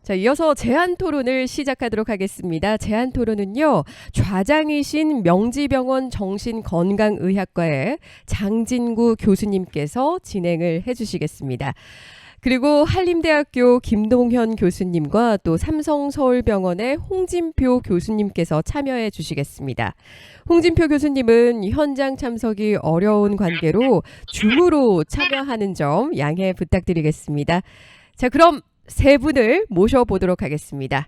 자, 이어서 제안 토론을 시작하도록 하겠습니다. 제안 토론은요, 좌장이신 명지병원 정신건강의학과의 장진구 교수님께서 진행을 해주시겠습니다. 그리고 한림대학교 김동현 교수님과 또 삼성서울병원의 홍진표 교수님께서 참여해 주시겠습니다. 홍진표 교수님은 현장 참석이 어려운 관계로 줌으로 참여하는 점 양해 부탁드리겠습니다. 자, 그럼 세 분을 모셔보도록 하겠습니다.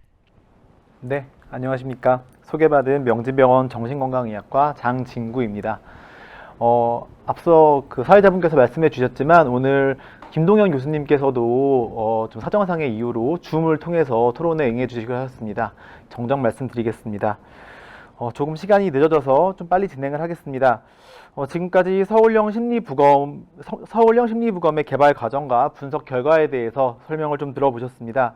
네, 안녕하십니까. 소개받은 명지병원 정신건강의학과 장진구입니다. 앞서 그 사회자분께서 말씀해 주셨지만 오늘 김동현 교수님께서도 좀 사정상의 이유로 줌을 통해서 토론에 응해 주시기로 하셨습니다. 정정 말씀드리겠습니다. 조금 시간이 늦어져서 좀 빨리 진행을 하겠습니다. 지금까지 서울형 심리부검의 개발 과정과 분석 결과에 대해서 설명을 좀 들어보셨습니다.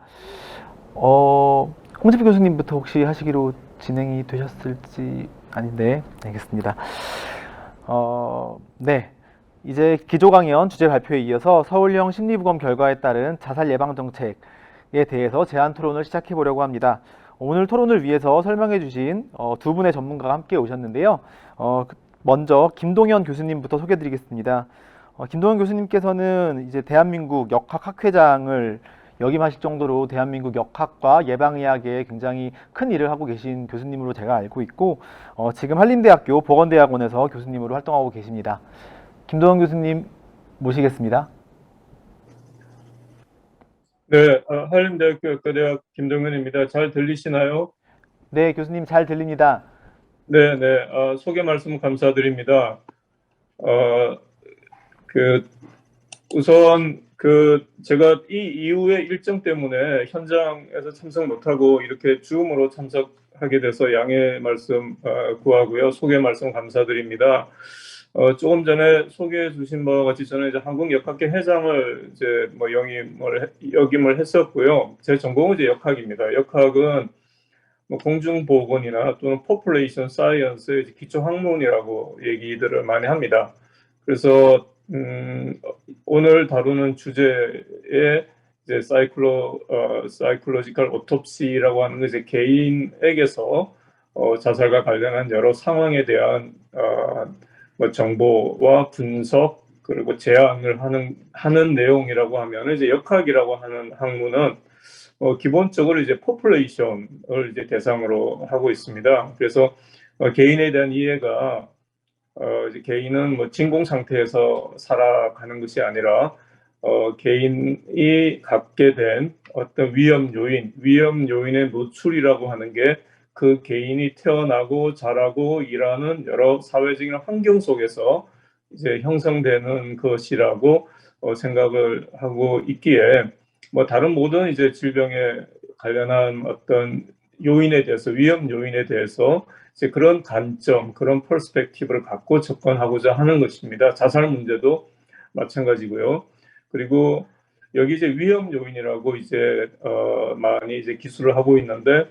홍진표 교수님부터 혹시 하시기로 진행이 되셨을지 아닌데, 알겠습니다. 네. 이제 기조 강연 주제 발표에 이어서 서울형 심리부검 결과에 따른 자살 예방 정책에 대해서 제안 토론을 시작해 보려고 합니다. 오늘 토론을 위해서 설명해 주신 두 분의 전문가가 함께 오셨는데요. 먼저 김동현 교수님부터 소개해 드리겠습니다. 김동현 교수님께서는 이제 대한민국 역학학회장을 역임하실 정도로 대한민국 역학과 예방의학에 굉장히 큰 일을 하고 계신 교수님으로 제가 알고 있고, 지금 한림대학교 보건대학원에서 교수님으로 활동하고 계십니다. 김동현 교수님 모시겠습니다. 네, 한림대학교 의과대학 김동현입니다. 잘 들리시나요? 네, 교수님 잘 들립니다. 네, 소개 말씀 감사드립니다. 우선 제가 이 이후의 일정 때문에 현장에서 참석 못하고 이렇게 줌으로 참석하게 돼서 양해 말씀 구하고요. 소개 말씀 감사드립니다. 조금 전에 소개해 주신 바와 같이 저는 이제 한국역학회 회장을 이제 역임을 했었고요. 제 전공은 이제 역학입니다. 역학은 공중보건이나 또는 포퓰레이션 사이언스의 기초 학문이라고 얘기들을 많이 합니다. 그래서 오늘 다루는 주제에 이제 사이클로지컬 오톱시라고 하는 게 이제 개인에게서 자살과 관련한 여러 상황에 대한 정보와 분석 그리고 제안을 하는 내용이라고 하면 이제 역학이라고 하는 학문은 기본적으로 이제 포퓰레이션을 이제 대상으로 하고 있습니다. 그래서 개인에 대한 이해가 이제 개인은 진공 상태에서 살아가는 것이 아니라 개인이 갖게 된 어떤 위험 요인의 노출이라고 하는 게 그 개인이 태어나고 자라고 일하는 여러 사회적인 환경 속에서 이제 형성되는 것이라고 생각을 하고 있기에 다른 모든 이제 질병에 관련한 어떤 요인에 대해서 위험 요인에 대해서 이제 그런 관점, 그런 퍼스펙티브를 갖고 접근하고자 하는 것입니다. 자살 문제도 마찬가지고요. 그리고 여기 이제 위험 요인이라고 이제 많이 이제 기술을 하고 있는데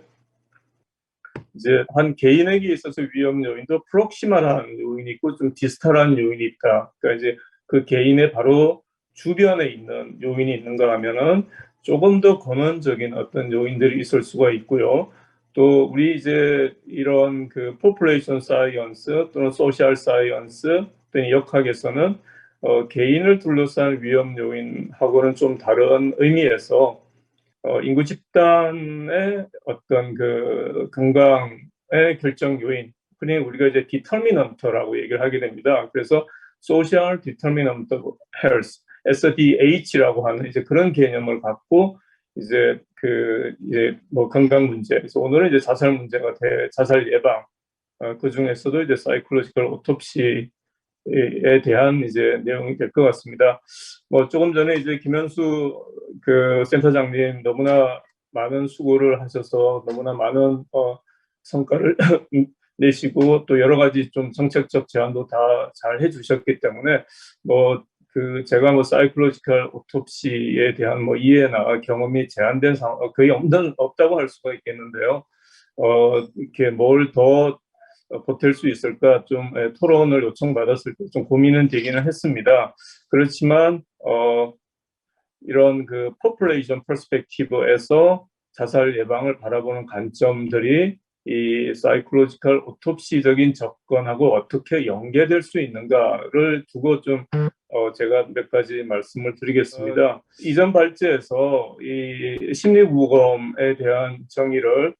이제 한 개인에게 있어서 위험 요인도 프록시말한 요인이 있고 좀 디스탈한 요인이 있다. 그러니까 이제 그 개인의 바로 주변에 있는 요인이 있는가 하면은 조금 더 근원적인 어떤 요인들이 있을 수가 있고요. 또 우리 이제 이런 그 포퓰레이션 사이언스 또는 소셜 사이언스 또는 역학에서는 개인을 둘러싼 위험 요인하고는 좀 다른 의미에서 인구 집단의 어떤 그 건강의 결정 요인, 흔히 우리가 이제 디터미넌트라고 얘기를 하게 됩니다. 그래서 Social Determinant of Health, SDH라고 하는 이제 그런 개념을 갖고 이제 건강 문제. 그래서 오늘은 이제 자살 문제가 자살 예방. 그 중에서도 이제 사이클로지컬 오톱시에 대한 이제 내용이 될 것 같습니다. 조금 전에 이제 김현수 그 센터장님 너무나 많은 수고를 하셔서 너무나 많은 성과를 내시고 또 여러 가지 좀 정책적 제안도 다 잘 해주셨기 때문에 제가 사이클로지컬 오톱시에 대한 이해나 경험이 제한된 상황 거의 없다고 할 수가 있겠는데요. 이렇게 뭘 더 보탤 수 있을까 좀 토론을 요청받았을 때 좀 고민은 되기는 했습니다. 그렇지만 이런 그 포퓰레이션 퍼스펙티브에서 자살 예방을 바라보는 관점들이 이 사이콜로지컬 오토피적인 접근하고 어떻게 연계될 수 있는가를 두고 좀 제가 몇 가지 말씀을 드리겠습니다. 이전 발제에서 이 심리부검에 대한 정의를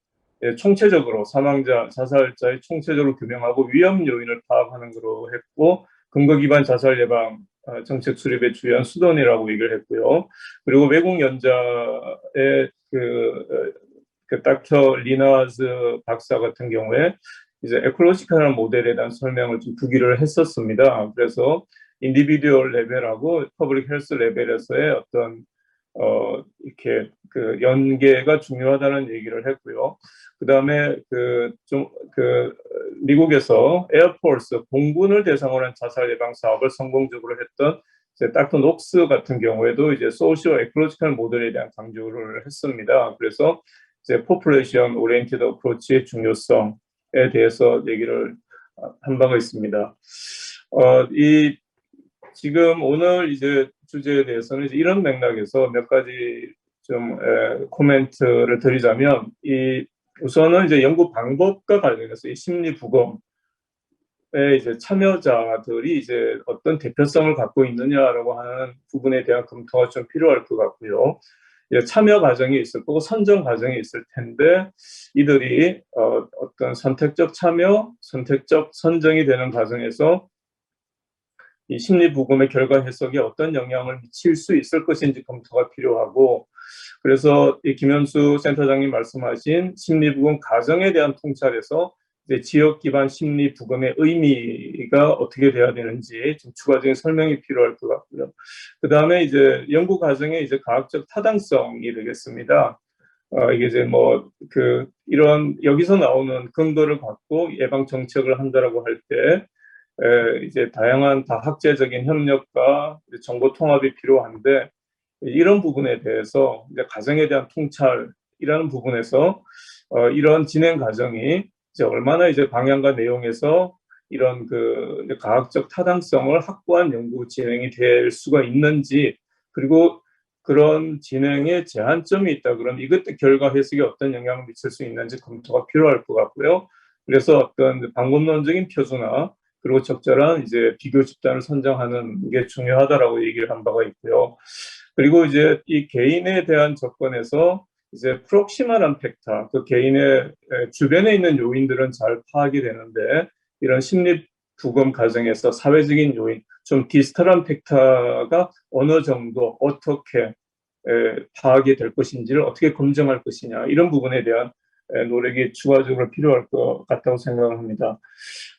총체적으로 사망자, 자살자의 총체적으로 규명하고 위험 요인을 파악하는 것으로 했고, 근거 기반 자살 예방 정책 수립의 주요한 수단이라고 얘기를 했고요. 그리고 외국 연자의 그 닥터 리나즈 박사 같은 경우에 이제 에콜로지컬한 모델에 대한 설명을 좀 두기를 했었습니다. 그래서 인디비듀얼 레벨하고 퍼블릭 헬스 레벨에서의 어떤 이렇게 그 연계가 중요하다는 얘기를 했고요. 그다음에 미국에서 에어포스 공군을 대상으로 한 자살 예방 사업을 성공적으로 했던 이제 닥터 녹스 같은 경우에도 이제 소시오 에콜로지컬 모델에 대한 강조를 했습니다. 그래서 이제 포퓰레이션 오리엔티드 어프로치의 중요성에 대해서 얘기를 한 바가 있습니다. 지금 오늘 이제 주제에 대해서는 이제 이런 맥락에서 몇 가지 좀 코멘트를 드리자면, 우선은 이제 연구 방법과 관련해서 이 심리 부검에 이제 참여자들이 이제 어떤 대표성을 갖고 있느냐라고 하는 부분에 대한 검토가 좀 필요할 것 같고요. 참여 과정이 있을 거고 선정 과정이 있을 텐데, 이들이 어떤 선택적 참여, 선택적 선정이 되는 과정에서 이 심리 부검의 결과 해석에 어떤 영향을 미칠 수 있을 것인지 검토가 필요하고, 그래서 이 김현수 센터장님 말씀하신 심리 부검 과정에 대한 통찰에서 이제 지역 기반 심리 부검의 의미가 어떻게 돼야 되는지 좀 추가적인 설명이 필요할 것 같고요. 그 다음에 이제 연구 과정의 이제 과학적 타당성이 되겠습니다. 이게 이제 이런 여기서 나오는 근거를 갖고 예방 정책을 한다라고 할 때 이제 다양한 다학제적인 협력과 정보 통합이 필요한데, 이런 부분에 대해서 이제 가정에 대한 통찰이라는 부분에서 이런 진행 과정이 이제 얼마나 이제 방향과 내용에서 이런 그 과학적 타당성을 확보한 연구 진행이 될 수가 있는지, 그리고 그런 진행에 제한점이 있다 그러면 이것 결과 해석에 어떤 영향을 미칠 수 있는지 검토가 필요할 것 같고요. 그래서 어떤 방법론적인 표준화, 그리고 적절한 이제 비교 집단을 선정하는 게 중요하다라고 얘기를 한 바가 있고요. 그리고 이제 이 개인에 대한 접근에서 이제 프록시멀한 팩터, 그 개인의 주변에 있는 요인들은 잘 파악이 되는데, 이런 심리 부검 과정에서 사회적인 요인, 좀 디스털한 팩터가 어느 정도 어떻게 파악이 될 것인지를 어떻게 검증할 것이냐, 이런 부분에 대한 노력이 추가적으로 필요할 것 같다고 생각을 합니다.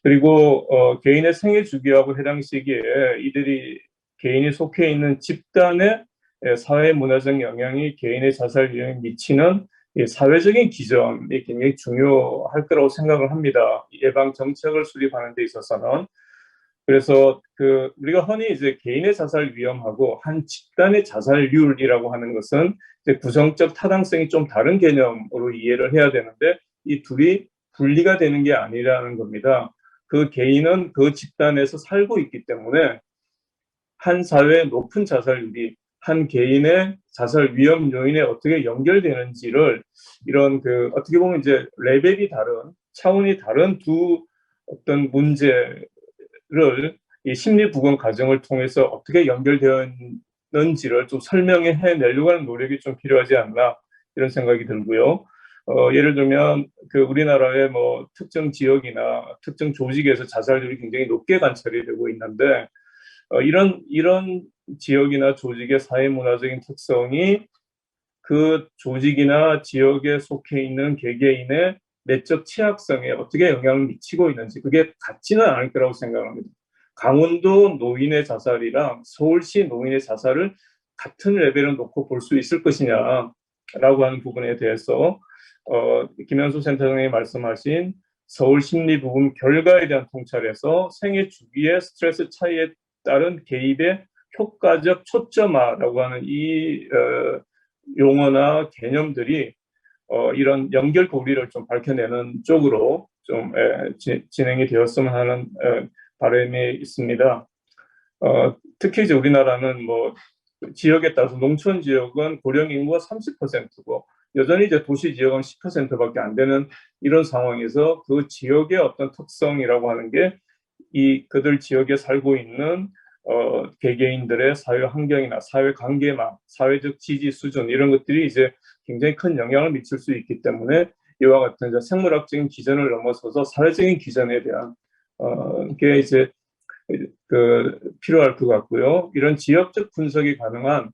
그리고 개인의 생애 주기하고 해당 시기에 이들이 개인이 속해 있는 집단의 사회 문화적 영향이 개인의 자살 유형에 미치는 사회적인 기전이 굉장히 중요할 거라고 생각을 합니다. 예방 정책을 수립하는 데 있어서는. 그래서 우리가 흔히 이제 개인의 자살 위험하고 한 집단의 자살률이라고 하는 것은 이제 구성적 타당성이 좀 다른 개념으로 이해를 해야 되는데, 이 둘이 분리가 되는 게 아니라는 겁니다. 그 개인은 그 집단에서 살고 있기 때문에 한 사회의 높은 자살률이 한 개인의 자살 위험 요인에 어떻게 연결되는지를, 이런 어떻게 보면 이제 레벨이 다른, 차원이 다른 두 어떤 문제를 이 심리 부검 과정을 통해서 어떻게 연결되었는지를 좀 설명해 내려고 하는 노력이 좀 필요하지 않나, 이런 생각이 들고요. 예를 들면 우리나라의 특정 지역이나 특정 조직에서 자살률이 굉장히 높게 관찰이 되고 있는데, 이런 지역이나 조직의 사회문화적인 특성이 그 조직이나 지역에 속해 있는 개개인의 내적 취약성에 어떻게 영향을 미치고 있는지, 그게 같지는 않을 거라고 생각합니다. 강원도 노인의 자살이랑 서울시 노인의 자살을 같은 레벨에 놓고 볼 수 있을 것이냐라고 하는 부분에 대해서 김현수 센터장님이 말씀하신 서울 심리 부검 결과에 대한 통찰에서 생애 주기의 스트레스 차이에 따른 개입의 효과적 초점화라고 하는 이 용어나 개념들이 이런 연결 고리를 좀 밝혀내는 쪽으로 좀 진행이 되었으면 하는 바람이 있습니다. 특히 이제 우리나라는 지역에 따라서 농촌 지역은 고령 인구가 30%고 여전히 이제 도시 지역은 10%밖에 안 되는 이런 상황에서 그 지역의 어떤 특성이라고 하는 게 이 그들 지역에 살고 있는 개개인들의 사회 환경이나 사회 관계망, 사회적 지지 수준 이런 것들이 이제 굉장히 큰 영향을 미칠 수 있기 때문에 이와 같은 이제 생물학적인 기전을 넘어서서 사회적인 기전에 대한 게 이제 필요할 것 같고요. 이런 지역적 분석이 가능한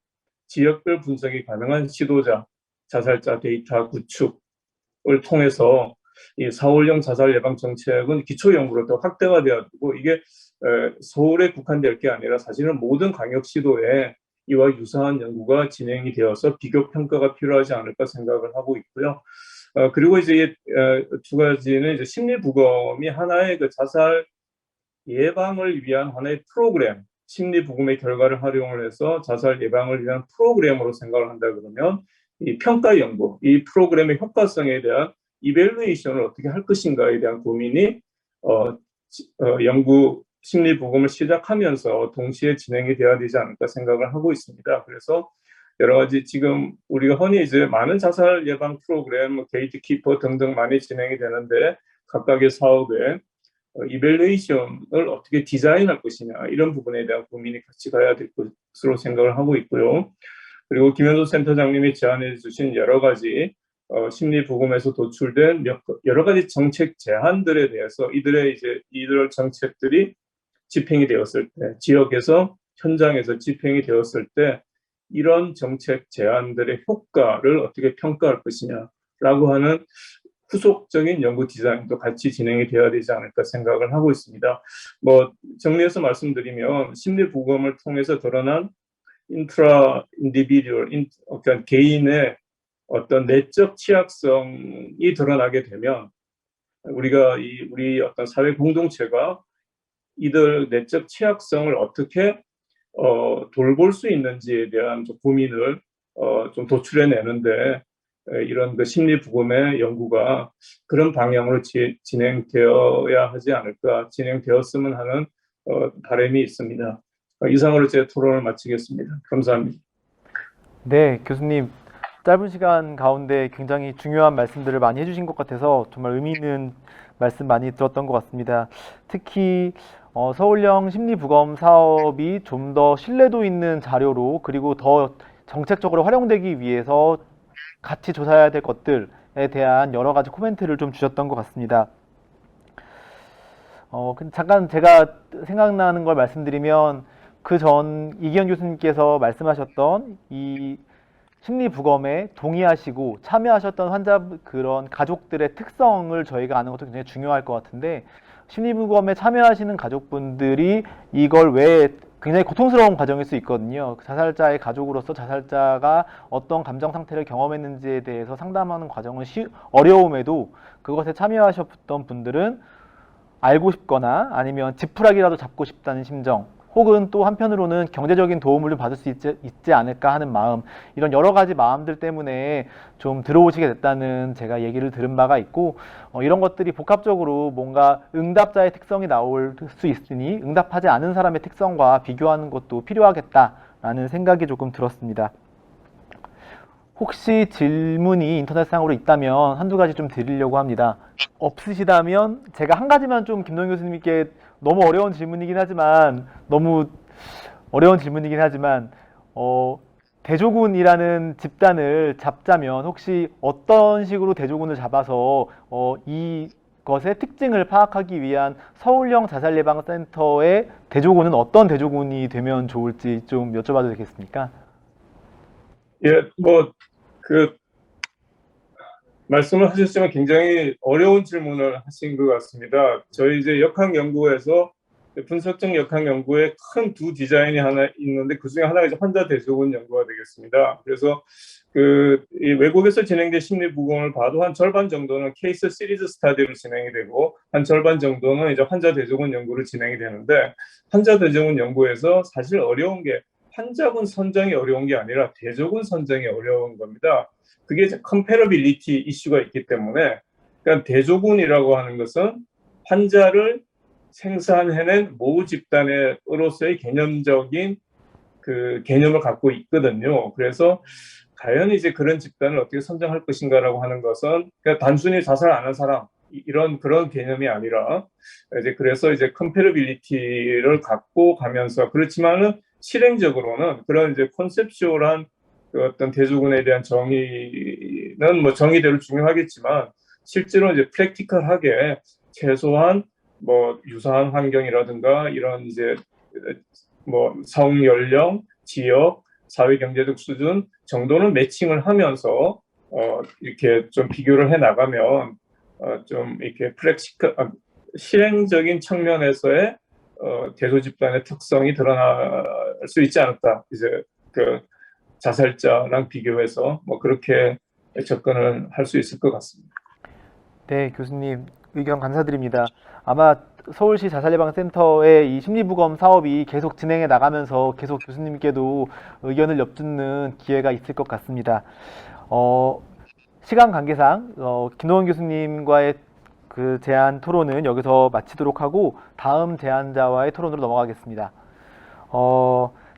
지역별 분석이 가능한 지도자, 자살자 데이터 구축을 통해서 이 4월형 자살 예방 정책은 기초 연구로 더 확대가 되었고 이게 서울에 국한될 게 아니라 사실은 모든 광역시도에 이와 유사한 연구가 진행이 되어서 비교 평가가 필요하지 않을까 생각을 하고 있고요. 그리고 이제 두 가지는 이제 심리부검이 하나의 그 자살 예방을 위한 하나의 프로그램, 심리부검의 결과를 활용을 해서 자살 예방을 위한 프로그램으로 생각을 한다 그러면 이 평가 연구, 이 프로그램의 효과성에 대한 이밸루에이션을 어떻게 할 것인가에 대한 고민이 연구 심리부검을 시작하면서 동시에 진행이 돼야 되지 않을까 생각을 하고 있습니다. 그래서 여러 가지 지금 우리가 흔히 이제 많은 자살 예방 프로그램, 게이트키퍼 등등 많이 진행이 되는데 각각의 사업에 이밸루에이션을 어떻게 디자인할 것이냐 이런 부분에 대한 고민이 같이 가야 될 것으로 생각을 하고 있고요. 그리고 김현수 센터장님이 제안해 주신 여러 가지 심리부검에서 도출된 여러 가지 정책 제안들에 대해서 이들 정책들이 집행이 되었을 때 지역에서 현장에서 집행이 되었을 때 이런 정책 제안들의 효과를 어떻게 평가할 것이냐라고 하는 후속적인 연구 디자인도 같이 진행이 되어야 되지 않을까 생각을 하고 있습니다. 뭐 정리해서 말씀드리면 심리부검을 통해서 드러난 인트라 인디비듀얼, 그러니까 개인의 어떤 내적 취약성이 드러나게 되면 우리 어떤 사회 공동체가 이들 내적 취약성을 어떻게 돌볼 수 있는지에 대한 좀 고민을 좀 도출해내는데 이런 그 심리부검의 연구가 그런 방향으로 진행되어야 하지 않을까, 진행되었으면 하는 바람이 있습니다. 이상으로 제 토론을 마치겠습니다. 감사합니다. 네, 교수님. 짧은 시간 가운데 굉장히 중요한 말씀들을 많이 해주신 것 같아서 정말 의미 있는 말씀 많이 들었던 것 같습니다. 특히 서울형 심리부검 사업이 좀 더 신뢰도 있는 자료로 그리고 더 정책적으로 활용되기 위해서 같이 조사해야 될 것들에 대한 여러 가지 코멘트를 좀 주셨던 것 같습니다. 잠깐 제가 생각나는 걸 말씀드리면 그 전 이기현 교수님께서 말씀하셨던 이 심리부검에 동의하시고 참여하셨던 환자 그런 가족들의 특성을 저희가 아는 것도 굉장히 중요할 것 같은데 심리부검에 참여하시는 가족분들이 이걸 왜 굉장히 고통스러운 과정일 수 있거든요. 자살자의 가족으로서 자살자가 어떤 감정 상태를 경험했는지에 대해서 상담하는 과정은 어려움에도 그것에 참여하셨던 분들은 알고 싶거나 아니면 지푸라기라도 잡고 싶다는 심정 혹은 또 한편으로는 경제적인 도움을 좀 받을 수 있지 않을까 하는 마음 이런 여러 가지 마음들 때문에 좀 들어오시게 됐다는 제가 얘기를 들은 바가 있고 이런 것들이 복합적으로 뭔가 응답자의 특성이 나올 수 있으니 응답하지 않은 사람의 특성과 비교하는 것도 필요하겠다라는 생각이 조금 들었습니다. 혹시 질문이 인터넷상으로 있다면 한두 가지 좀 드리려고 합니다. 없으시다면 제가 한 가지만 좀 김동현 교수님께 너무 어려운 질문이긴 하지만 대조군이라는 집단을 잡자면 혹시 어떤 식으로 대조군을 잡아서 이것의 특징을 파악하기 위한 서울형 자살예방센터의 대조군은 어떤 대조군이 되면 좋을지 좀 여쭤봐도 되겠습니까? 예, 말씀을 하셨지만 굉장히 어려운 질문을 하신 것 같습니다. 저희 이제 역학 연구에서 분석적 역학 연구에 큰 두 디자인이 하나 있는데 그 중에 하나가 이제 환자 대조군 연구가 되겠습니다. 그래서 이 외국에서 진행된 심리부검을 봐도 한 절반 정도는 케이스 시리즈 스타디로 진행이 되고 한 절반 정도는 이제 환자 대조군 연구로 진행이 되는데 환자 대조군 연구에서 사실 어려운 게 환자군 선정이 어려운 게 아니라 대조군 선정이 어려운 겁니다. 그게 이제 컴패러빌리티 이슈가 있기 때문에 그러니까 대조군이라고 하는 것은 환자를 생산해낸 모의 집단으로서의 개념적인 그 개념을 갖고 있거든요. 그래서 과연 이제 그런 집단을 어떻게 선정할 것인가라고 하는 것은 그냥 단순히 자살 안 한 사람 이런 그런 개념이 아니라 이제 그래서 이제 컴패러빌리티를 갖고 가면서 그렇지만은 실행적으로는 그런 이제 컨셉슈얼한 그 어떤 대조군에 대한 정의는 뭐 정의대로 중요하겠지만 실제로 이제 프랙티컬하게 최소한 뭐 유사한 환경이라든가 이런 이제 뭐 성 연령, 지역, 사회 경제적 수준 정도는 매칭을 하면서 이렇게 좀 비교를 해 나가면 좀 이렇게 실행적인 측면에서의 대조 집단의 특성이 드러날 수 있지 않을까. 이제 그 자살자랑 비교해서 뭐 그렇게 접근을 할 수 있을 것 같습니다. 네, 교수님 의견 감사드립니다. 아마 서울시 자살예방센터의 이 심리부검 사업이 계속 진행해 나가면서 계속 교수님께도 의견을 엿듣는 기회가 있을 것 같습니다. 시간 관계상 김노원 교수님과의 그 제안 토론은 여기서 마치도록 하고 다음 제안자와의 토론으로 넘어가겠습니다.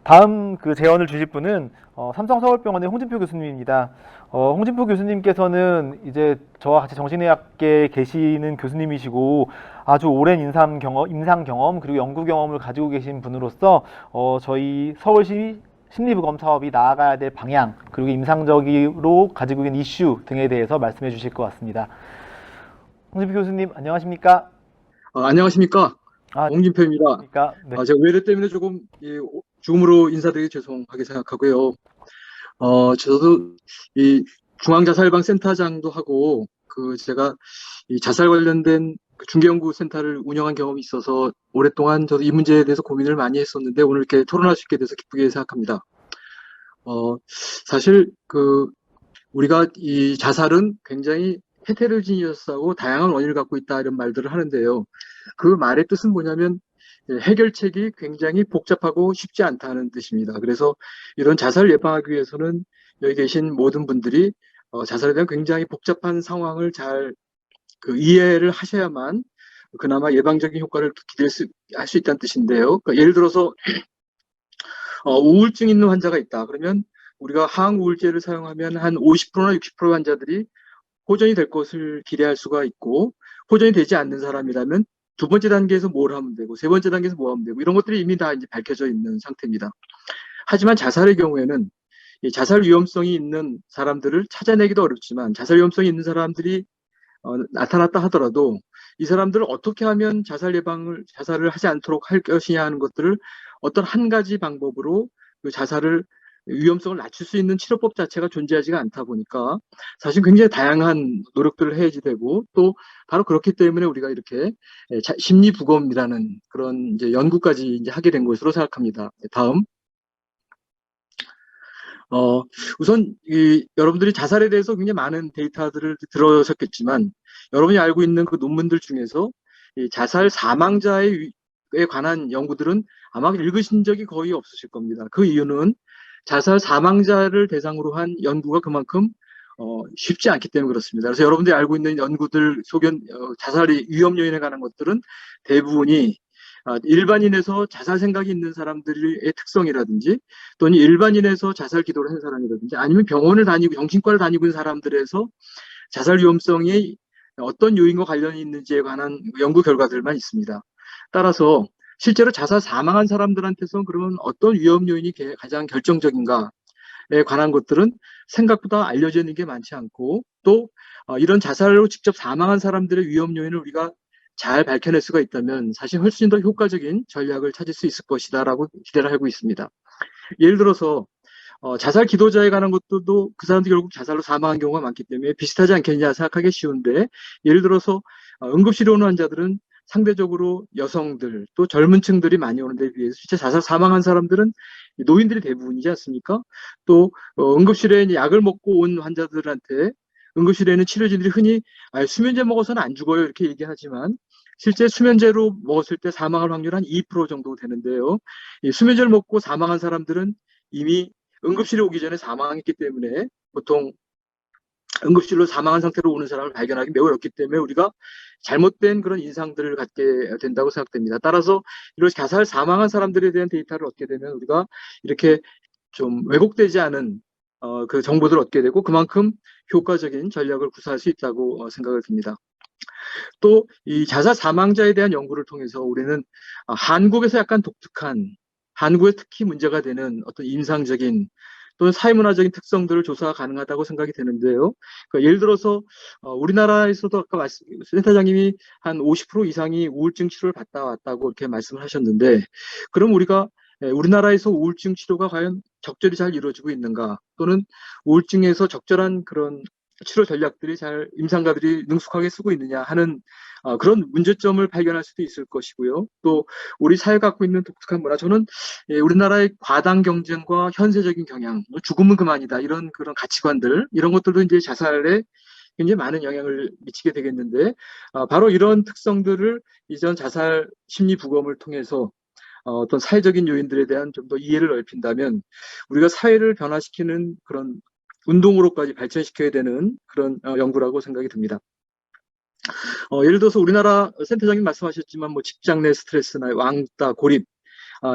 다음 그 제언을 주실 분은 삼성서울병원의 홍진표 교수님입니다. 홍진표 교수님께서는 이제 저와 같이 정신의학계에 계시는 교수님이시고 아주 오랜 임상 경험 그리고 연구 경험을 가지고 계신 분으로서 저희 서울시 심리부검 사업이 나아가야 될 방향 그리고 임상적으로 가지고 있는 이슈 등에 대해서 말씀해 주실 것 같습니다. 홍진표 교수님 안녕하십니까? 안녕하십니까. 홍진표입니다. 네. 제가 외래 때문에 조금 줌으로 인사드리기 죄송하게 생각하고요. 저도 이 중앙자살예방센터장도 하고 제가 이 자살 관련된 그 중개연구센터를 운영한 경험이 있어서 오랫동안 저도 이 문제에 대해서 고민을 많이 했었는데 오늘 이렇게 토론할 수 있게 돼서 기쁘게 생각합니다. 사실 우리가 이 자살은 굉장히 헤테로지니어스하고 다양한 원인을 갖고 있다 이런 말들을 하는데요. 그 말의 뜻은 뭐냐면 해결책이 굉장히 복잡하고 쉽지 않다는 뜻입니다. 그래서 이런 자살을 예방하기 위해서는 여기 계신 모든 분들이 자살에 대한 굉장히 복잡한 상황을 잘 이해를 하셔야만 그나마 예방적인 효과를 기대할 수 있다는 뜻인데요. 그러니까 예를 들어서 우울증 있는 환자가 있다. 그러면 우리가 항우울제를 사용하면 한 50%나 60% 환자들이 호전이 될 것을 기대할 수가 있고 호전이 되지 않는 사람이라면 두 번째 단계에서 뭘 하면 되고 세 번째 단계에서 뭐 하면 되고 이런 것들이 이미 다 이제 밝혀져 있는 상태입니다. 하지만 자살의 경우에는 이 자살 위험성이 있는 사람들을 찾아내기도 어렵지만 자살 위험성이 있는 사람들이 나타났다 하더라도 이 사람들을 어떻게 하면 자살을 하지 않도록 할 것이냐 하는 것들을 어떤 한 가지 방법으로 그 자살을 위험성을 낮출 수 있는 치료법 자체가 존재하지가 않다 보니까 사실 굉장히 다양한 노력들을 해야지 되고 또 바로 그렇기 때문에 우리가 이렇게 심리부검이라는 그런 이제 연구까지 이제 하게 된 것으로 생각합니다. 다음. 우선 여러분들이 자살에 대해서 굉장히 많은 데이터들을 들으셨겠지만 여러분이 알고 있는 그 논문들 중에서 이 자살 사망자에 관한 연구들은 아마 읽으신 적이 거의 없으실 겁니다. 그 이유는 자살 사망자를 대상으로 한 연구가 그만큼 쉽지 않기 때문에 그렇습니다. 그래서 여러분들이 알고 있는 연구들 자살의 위험 요인에 관한 것들은 대부분이 일반인에서 자살 생각이 있는 사람들의 특성이라든지 또는 일반인에서 자살 기도를 한 사람이라든지 아니면 병원을 다니고 정신과를 다니고 있는 사람들에서 자살 위험성이 어떤 요인과 관련이 있는지에 관한 연구 결과들만 있습니다. 따라서 실제로 자살 사망한 사람들한테서 그러면 어떤 위험 요인이 가장 결정적인가에 관한 것들은 생각보다 알려져 있는 게 많지 않고 또 이런 자살로 직접 사망한 사람들의 위험 요인을 우리가 잘 밝혀낼 수가 있다면 사실 훨씬 더 효과적인 전략을 찾을 수 있을 것이다라고 기대를 하고 있습니다. 예를 들어서 자살 기도자에 관한 것도 그 사람들이 결국 자살로 사망한 경우가 많기 때문에 비슷하지 않겠냐 생각하기 쉬운데 예를 들어서 응급실에 오는 환자들은 상대적으로 여성들 또 젊은 층들이 많이 오는 데 비해서 실제 자살 사망한 사람들은 노인들이 대부분이지 않습니까? 또 응급실에 약을 먹고 온 환자들한테 응급실에는 치료진들이 흔히 수면제 먹어서는 안 죽어요 이렇게 얘기하지만 실제 수면제로 먹었을 때 사망할 확률 한 2% 정도 되는데요. 이 수면제를 먹고 사망한 사람들은 이미 응급실에 오기 전에 사망했기 때문에 보통 응급실로 사망한 상태로 오는 사람을 발견하기 매우 어렵기 때문에 우리가 잘못된 그런 인상들을 갖게 된다고 생각됩니다. 따라서 이런 자살 사망한 사람들에 대한 데이터를 얻게 되면 우리가 이렇게 좀 왜곡되지 않은 그 정보들을 얻게 되고 그만큼 효과적인 전략을 구사할 수 있다고 생각을 듭니다. 또 이 자살 사망자에 대한 연구를 통해서 우리는 한국에서 약간 독특한, 한국에 특히 문제가 되는 어떤 인상적인 또는 사회문화적인 특성들을 조사가 가능하다고 생각이 되는데요. 그러니까 예를 들어서 우리나라에서도 아까 센터장님이 한 50% 이상이 우울증 치료를 받다 왔다고 이렇게 말씀을 하셨는데, 그럼 우리가 우리나라에서 우울증 치료가 과연 적절히 잘 이루어지고 있는가, 또는 우울증에서 적절한 그런 치료 전략들이 잘 임상가들이 능숙하게 쓰고 있느냐 하는 그런 문제점을 발견할 수도 있을 것이고요. 또 우리 사회가 갖고 있는 독특한 문화, 저는 우리나라의 과당 경쟁과 현세적인 경향, 죽음은 그만이다, 이런 그런 가치관들, 이런 것들도 이제 자살에 굉장히 많은 영향을 미치게 되겠는데, 바로 이런 특성들을 이전 자살 심리 부검을 통해서 어떤 사회적인 요인들에 대한 좀 더 이해를 넓힌다면 우리가 사회를 변화시키는 그런 운동으로까지 발전시켜야 되는 그런 연구라고 생각이 듭니다. 예를 들어서 우리나라 센터장님 말씀하셨지만 뭐 직장 내 스트레스나 왕따, 고립,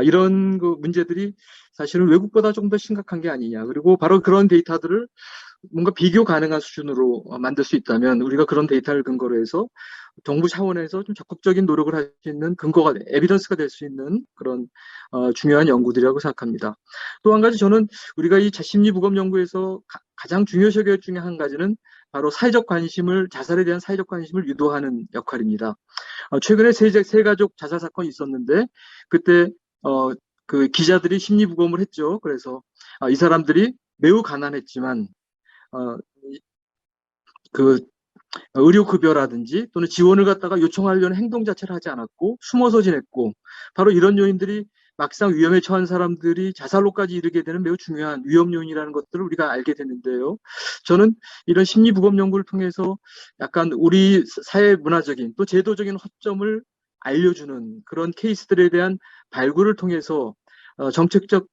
이런 그 문제들이 사실은 외국보다 좀 더 심각한 게 아니냐. 그리고 바로 그런 데이터들을 뭔가 비교 가능한 수준으로 만들 수 있다면 우리가 그런 데이터를 근거로 해서 정부 차원에서 좀 적극적인 노력을 할 수 있는 근거가, 에비던스가 될 수 있는 그런 중요한 연구들이라고 생각합니다. 또 한 가지 저는 우리가 이 심리부검 연구에서 가장 중요시 여겨 중에 한 가지는 바로 사회적 관심을, 자살에 대한 사회적 관심을 유도하는 역할입니다. 최근에 세가족 자살 사건이 있었는데 그때 그 기자들이 심리부검을 했죠. 그래서 이 사람들이 매우 가난했지만 그 의료급여라든지 또는 지원을 갖다가 요청하려는 행동 자체를 하지 않았고 숨어서 지냈고, 바로 이런 요인들이 막상 위험에 처한 사람들이 자살로까지 이르게 되는 매우 중요한 위험 요인이라는 것들을 우리가 알게 됐는데요. 저는 이런 심리부검 연구를 통해서 약간 우리 사회 문화적인 또 제도적인 허점을 알려주는 그런 케이스들에 대한 발굴을 통해서 정책적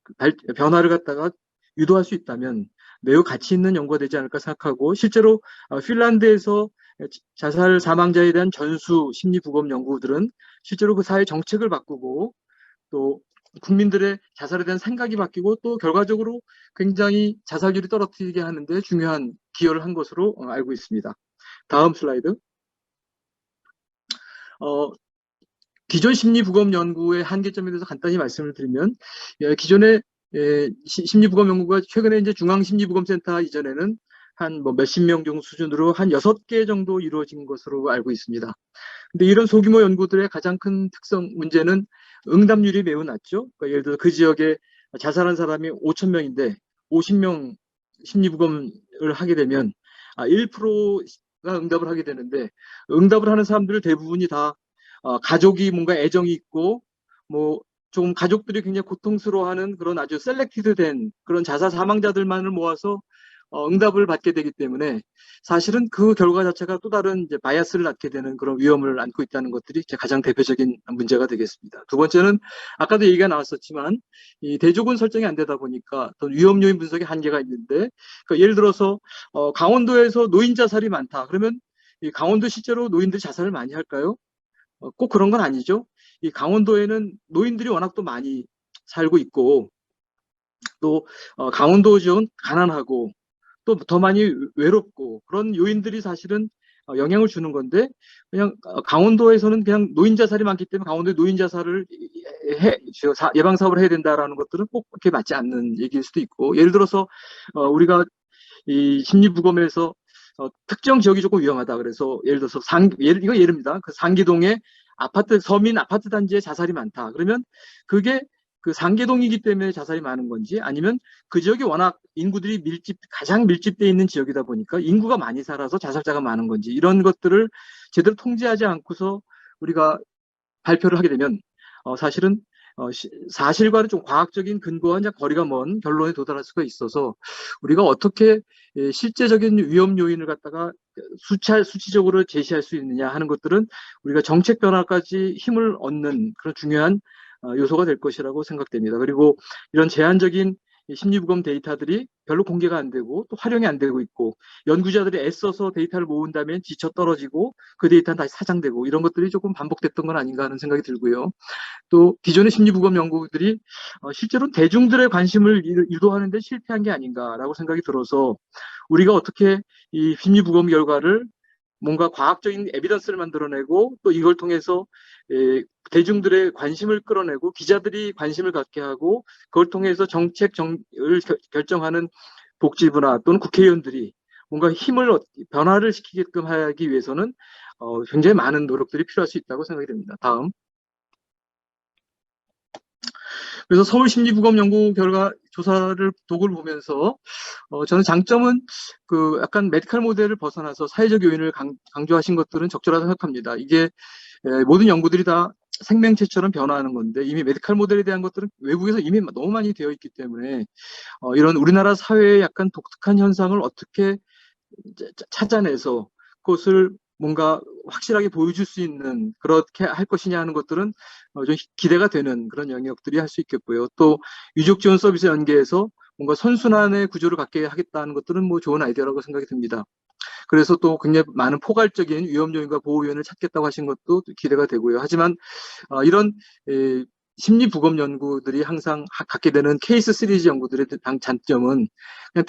변화를 갖다가 유도할 수 있다면 매우 가치 있는 연구가 되지 않을까 생각하고, 실제로 핀란드에서 자살 사망자에 대한 전수 심리부검 연구들은 실제로 그 사회 정책을 바꾸고 또 국민들의 자살에 대한 생각이 바뀌고 또 결과적으로 굉장히 자살률이 떨어뜨리게 하는데 중요한 기여를 한 것으로 알고 있습니다. 다음 슬라이드. 기존 심리부검 연구의 한계점에 대해서 간단히 말씀을 드리면, 기존의 심리부검 연구가 최근에 이제 중앙심리부검센터 이전에는 한 뭐 몇십 명 정도 수준으로 한 6개 정도 이루어진 것으로 알고 있습니다. 근데 이런 소규모 연구들의 가장 큰 특성, 문제는 응답률이 매우 낮죠. 그러니까 예를 들어 그 지역에 자살한 사람이 5,000명인데 50명 심리부검을 하게 되면 1%가 응답을 하게 되는데, 응답을 하는 사람들 대부분이 다 가족이 뭔가 애정이 있고 뭐 좀 가족들이 굉장히 고통스러워하는 그런 아주 셀렉티드된 그런 자살 사망자들만을 모아서 응답을 받게 되기 때문에 사실은 그 결과 자체가 또 다른 이제 바이어스를 낳게 되는 그런 위험을 안고 있다는 것들이 가장 대표적인 문제가 되겠습니다. 두 번째는 아까도 얘기가 나왔었지만 이 대조군 설정이 안 되다 보니까 또 위험 요인 분석에 한계가 있는데, 그러니까 예를 들어서 강원도에서 노인 자살이 많다. 그러면 이 강원도 실제로 노인들이 자살을 많이 할까요? 꼭 그런 건 아니죠. 이 강원도에는 노인들이 워낙 또 많이 살고 있고 또 강원도 지역은 가난하고 또 더 많이 외롭고 그런 요인들이 사실은 영향을 주는 건데, 그냥 강원도에서는 그냥 노인 자살이 많기 때문에 강원도에 노인 자살을 예방 사업을 해야 된다라는 것들은 꼭 그렇게 맞지 않는 얘기일 수도 있고, 예를 들어서 우리가 이 심리부검에서 특정 지역이 조금 위험하다. 그래서 예를 들어서 이거 예입니다. 그 상기동에 서민 아파트 단지에 자살이 많다. 그러면 그게 그 상계동이기 때문에 자살이 많은 건지, 아니면 그 지역이 워낙 인구들이 가장 밀집되어 있는 지역이다 보니까 인구가 많이 살아서 자살자가 많은 건지, 이런 것들을 제대로 통제하지 않고서 우리가 발표를 하게 되면 사실은 사실과는 좀 과학적인 근거와 거리가 먼 결론에 도달할 수가 있어서 우리가 어떻게 실제적인 위험 요인을 갖다가 수치적으로 제시할 수 있느냐 하는 것들은 우리가 정책 변화까지 힘을 얻는 그런 중요한 요소가 될 것이라고 생각됩니다. 그리고 이런 제한적인 이 심리부검 데이터들이 별로 공개가 안 되고 또 활용이 안 되고 있고 연구자들이 애써서 데이터를 모은 다음에 지쳐 떨어지고 그 데이터는 다시 사장되고 이런 것들이 조금 반복됐던 건 아닌가 하는 생각이 들고요. 또 기존의 심리부검 연구들이 실제로 대중들의 관심을 유도하는 데 실패한 게 아닌가라고 생각이 들어서 우리가 어떻게 이 심리부검 결과를 뭔가 과학적인 에비던스를 만들어내고 또 이걸 통해서 대중들의 관심을 끌어내고 기자들이 관심을 갖게 하고 그걸 통해서 정책을 결정하는 복지부나 또는 국회의원들이 뭔가 힘을 변화를 시키게끔 하기 위해서는 굉장히 많은 노력들이 필요할 수 있다고 생각이 됩니다. 다음. 그래서 서울심리부검 연구 결과 조사를 도구를 보면서 저는 장점은 그 약간 메디컬 모델을 벗어나서 사회적 요인을 강조하신 것들은 적절하다고 생각합니다. 이게 모든 연구들이 다 생명체처럼 변화하는 건데 이미 메디컬 모델에 대한 것들은 외국에서 이미 너무 많이 되어 있기 때문에 이런 우리나라 사회의 약간 독특한 현상을 어떻게 찾아내서 그것을 뭔가 확실하게 보여줄 수 있는 그렇게 할 것이냐 하는 것들은 좀 기대가 되는 그런 영역들이 할 수 있겠고요. 또 유족 지원 서비스 연계해서 뭔가 선순환의 구조를 갖게 하겠다는 것들은 뭐 좋은 아이디어라고 생각이 듭니다. 그래서 또 굉장히 많은 포괄적인 위험 요인과 보호 요인을 찾겠다고 하신 것도 기대가 되고요. 하지만 이런 심리 부검 연구들이 항상 갖게 되는 케이스 시리즈 연구들의 장점은 그냥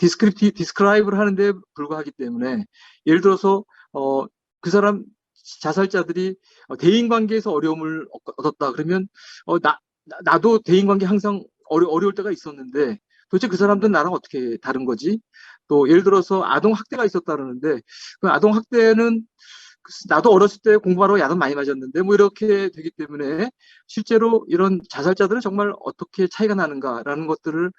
디스크라이브를 하는데 불과하기 때문에 예를 들어서 그 사람 자살자들이 대인관계에서 어려움을 얻었다 그러면 나도 대인관계 항상 어려울 때가 있었는데 도대체 그 사람들은 나랑 어떻게 다른 거지? 또 예를 들어서 아동학대가 있었다 그러는데 그 아동학대는 나도 어렸을 때 공부하러 야단 많이 맞았는데 뭐 이렇게 되기 때문에 실제로 이런 자살자들은 정말 어떻게 차이가 나는가라는 것들을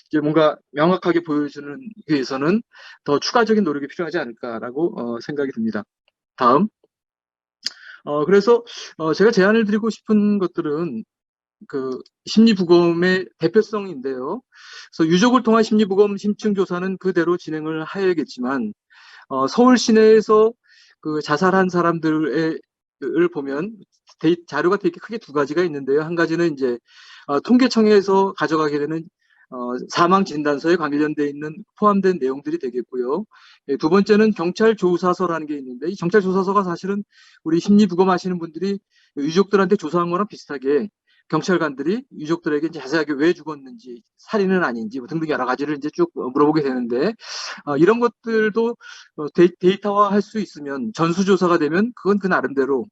이제 뭔가 명확하게 보여주는 위해서는 더 추가적인 노력이 필요하지 않을까라고 생각이 듭니다. 다음. 그래서 제가 제안을 드리고 싶은 것들은 그 심리부검의 대표성인데요. 그래서 유족을 통한 심리부검 심층 조사는 그대로 진행을 해야겠지만 서울 시내에서 그 자살한 사람들을 보면 자료가 되게 크게 두 가지가 있는데요. 한 가지는 이제 통계청에서 가져가게 되는 사망 진단서에 관련돼 있는 포함된 내용들이 되겠고요. 두 번째는 경찰 조사서라는 게 있는데 이 경찰 조사서가 사실은 우리 심리부검 하시는 분들이 유족들한테 조사한 거랑 비슷하게 경찰관들이 유족들에게 자세하게 왜 죽었는지, 살인은 아닌지 뭐 등등 여러 가지를 이제 쭉 물어보게 되는데 이런 것들도 데이터화할 수 있으면 전수조사가 되면 그건 그 나름대로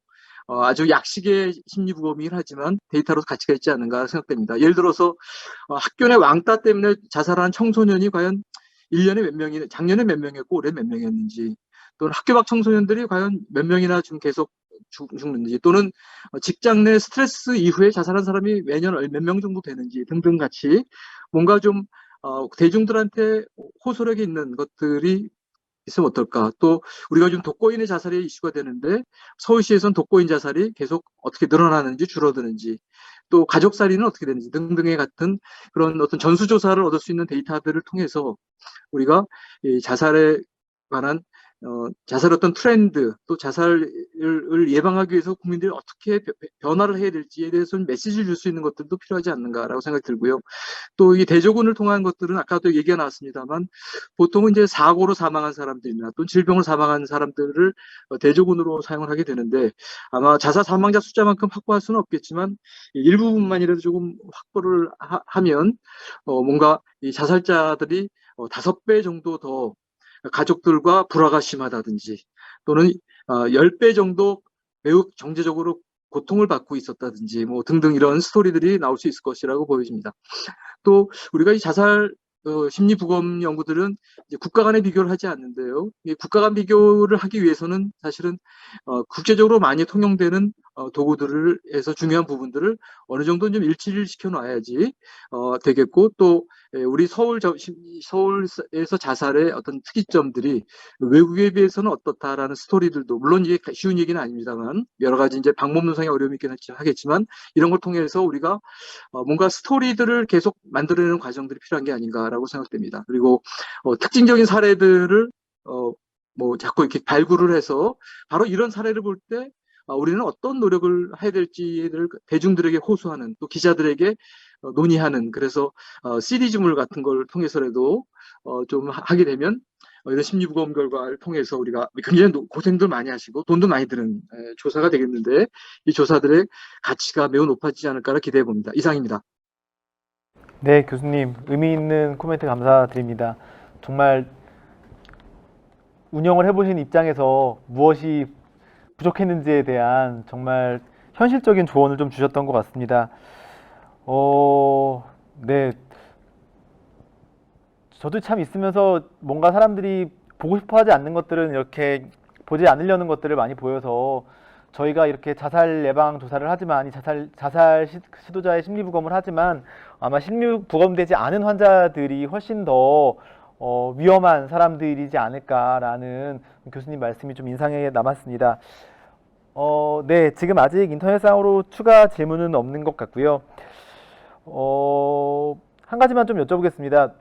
아주 약식의 심리부검이긴 하지만 데이터로 가치가 있지 않은가 생각됩니다. 예를 들어서 학교 내 왕따 때문에 자살한 청소년이 과연 1년에 몇 명이, 작년에 몇 명이었고 올해 몇 명이었는지, 또는 학교 밖 청소년들이 과연 몇 명이나 좀 계속 죽는지, 또는 직장 내 스트레스 이후에 자살한 사람이 매년 몇 명 정도 되는지 등등 같이 뭔가 좀 대중들한테 호소력이 있는 것들이 있으면 어떨까. 또 우리가 좀 독거인의 자살이 이슈가 되는데 서울시에서는 독거인 자살이 계속 어떻게 늘어나는지 줄어드는지, 또 가족살인은 어떻게 되는지 등등의 같은 그런 어떤 전수조사를 얻을 수 있는 데이터들을 통해서 우리가 이 자살에 관한 자살 어떤 트렌드, 또 자살을 예방하기 위해서 국민들이 어떻게 변화를 해야 될지에 대해서는 메시지를 줄 수 있는 것들도 필요하지 않는가라고 생각이 들고요. 또 이 대조군을 통한 것들은 아까도 얘기가 나왔습니다만 보통은 이제 사고로 사망한 사람들이나 또 질병으로 사망한 사람들을 대조군으로 사용을 하게 되는데 아마 자살 사망자 숫자만큼 확보할 수는 없겠지만 일부분만이라도 조금 확보를 하면 뭔가 이 자살자들이 5배 정도 더 가족들과 불화가 심하다든지 또는 10배 정도 매우 경제적으로 고통을 받고 있었다든지 뭐 등등 이런 스토리들이 나올 수 있을 것이라고 보여집니다. 또 우리가 이 자살 심리 부검 연구들은 이제 국가 간의 비교를 하지 않는데요. 이 국가 간 비교를 하기 위해서는 사실은 국제적으로 많이 통용되는 도구들을 해서 중요한 부분들을 어느 정도 좀 일치를 시켜 놔야지 되겠고, 또 우리 서울에서 자살의 어떤 특이점들이 외국에 비해서는 어떻다라는 스토리들도, 물론 이게 쉬운 얘기는 아닙니다만 여러 가지 이제 방법 논상의 어려움이 있긴 하겠지만 이런 걸 통해서 우리가 뭔가 스토리들을 계속 만들어내는 과정들이 필요한 게 아닌가라고 생각됩니다. 그리고 특징적인 사례들을 뭐 자꾸 이렇게 발굴을 해서 바로 이런 사례를 볼 때 우리는 어떤 노력을 해야 될지를 대중들에게 호소하는, 또 기자들에게 논의하는, 그래서 시리즈물 같은 걸 통해서라도 좀 하게 되면 이런 심리부검 결과를 통해서 우리가 굉장히 고생들 많이 하시고 돈도 많이 드는 조사가 되겠는데, 이 조사들의 가치가 매우 높아지지 않을까 기대해 봅니다. 이상입니다. 네, 교수님 의미 있는 코멘트 감사드립니다. 정말 운영을 해보신 입장에서 무엇이 부족했는지에 대한 정말 현실적인 조언을 좀 주셨던 것 같습니다. 네. 저도 참 있으면서 뭔가 사람들이 보고 싶어 하지 않는 것들은 이렇게 보지 않으려는 것들을 많이 보여서, 저희가 이렇게 자살 예방 조사를 하지만, 이 자살 시도자의 심리부검을 하지만 아마 심리부검되지 않은 환자들이 훨씬 더 위험한 사람들이지 않을까라는 교수님 말씀이 좀 인상에 남았습니다. 네, 지금 아직 인터넷상으로 추가 질문은 없는 것 같고요. 한 가지만 좀 여쭤보겠습니다.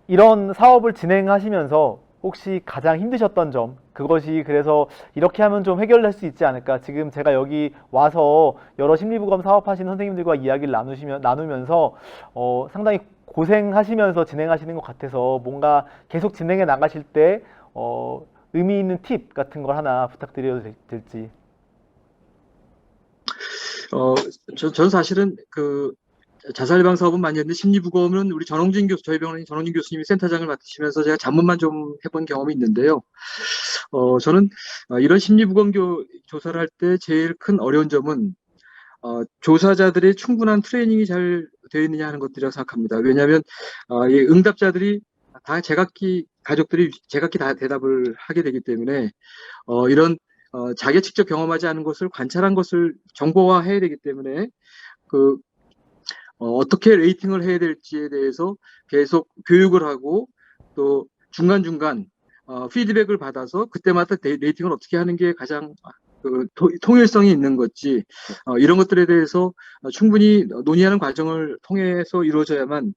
이런 사업을 진행하시면서 혹시 가장 힘드셨던 점, 그것이 그래서 이렇게 하면 좀 해결될 수 있지 않을까, 지금 제가 여기 와서 여러 심리부검 사업하시는 선생님들과 이야기를 나누면서 상당히 고생하시면서 진행하시는 것 같아서 뭔가 계속 진행해 나가실 때 의미 있는 팁 같은 걸 하나 부탁드려도 될지. 저는 사실은 자살 예방 사업은 많이 했는데, 심리부검은 우리 저희 병원의 전홍진 교수님이 센터장을 맡으시면서 제가 자문만 좀 해본 경험이 있는데요. 저는 이런 심리부검 조사를 할 때 제일 큰 어려운 점은 조사자들의 충분한 트레이닝이 잘 되어 있느냐 하는 것들이라고 생각합니다. 왜냐하면 이 응답자들이 다 가족들이 제각기 다 대답을 하게 되기 때문에 이런 자기가 직접 경험하지 않은 것을 관찰한 것을 정보화해야 되기 때문에 어떻게 레이팅을 해야 될지에 대해서 계속 교육을 하고, 또 중간중간 피드백을 받아서 그때마다 레이팅을 어떻게 하는 게 가장 통일성이 있는 건지, 이런 것들에 대해서 충분히 논의하는 과정을 통해서 이루어져야만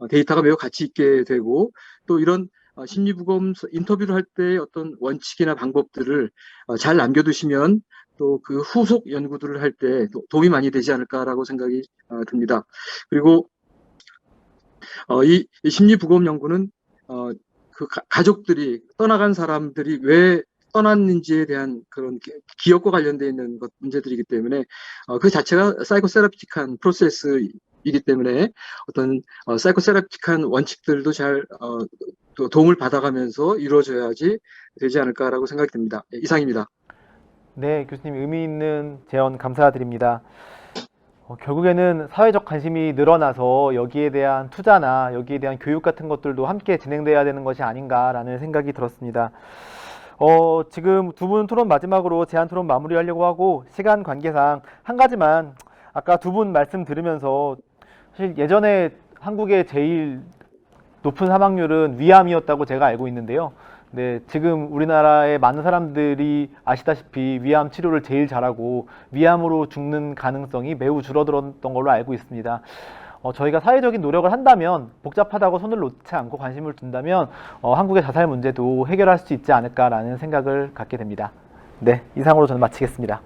데이터가 매우 가치 있게 되고, 또 이런 심리부검 인터뷰를 할 때 어떤 원칙이나 방법들을 잘 남겨두시면 또 그 후속 연구들을 할 때 도움이 많이 되지 않을까라고 생각이 듭니다. 그리고 이 심리부검 연구는 가족들이, 떠나간 사람들이 왜 떠났는지에 대한 그런 기억과 관련되어 있는 문제들이기 때문에 그 자체가 사이코세라피틱한 프로세스이기 때문에 어떤 사이코세라피틱한 원칙들도 잘 또 도움을 받아가면서 이루어져야지 되지 않을까라고 생각이 듭니다. 이상입니다. 네, 교수님 의미 있는 제언 감사드립니다. 결국에는 사회적 관심이 늘어나서 여기에 대한 투자나 여기에 대한 교육 같은 것들도 함께 진행돼야 되는 것이 아닌가라는 생각이 들었습니다. 지금 두 분 토론 마지막으로 제안 토론 마무리하려고 하고, 시간 관계상 한 가지만, 아까 두 분 말씀 들으면서 사실 예전에 한국의 제일 높은 사망률은 위암이었다고 제가 알고 있는데요. 네, 지금 우리나라의 많은 사람들이 아시다시피 위암 치료를 제일 잘하고 위암으로 죽는 가능성이 매우 줄어들었던 걸로 알고 있습니다. 저희가 사회적인 노력을 한다면, 복잡하다고 손을 놓지 않고 관심을 둔다면 한국의 자살 문제도 해결할 수 있지 않을까라는 생각을 갖게 됩니다. 네, 이상으로 저는 마치겠습니다.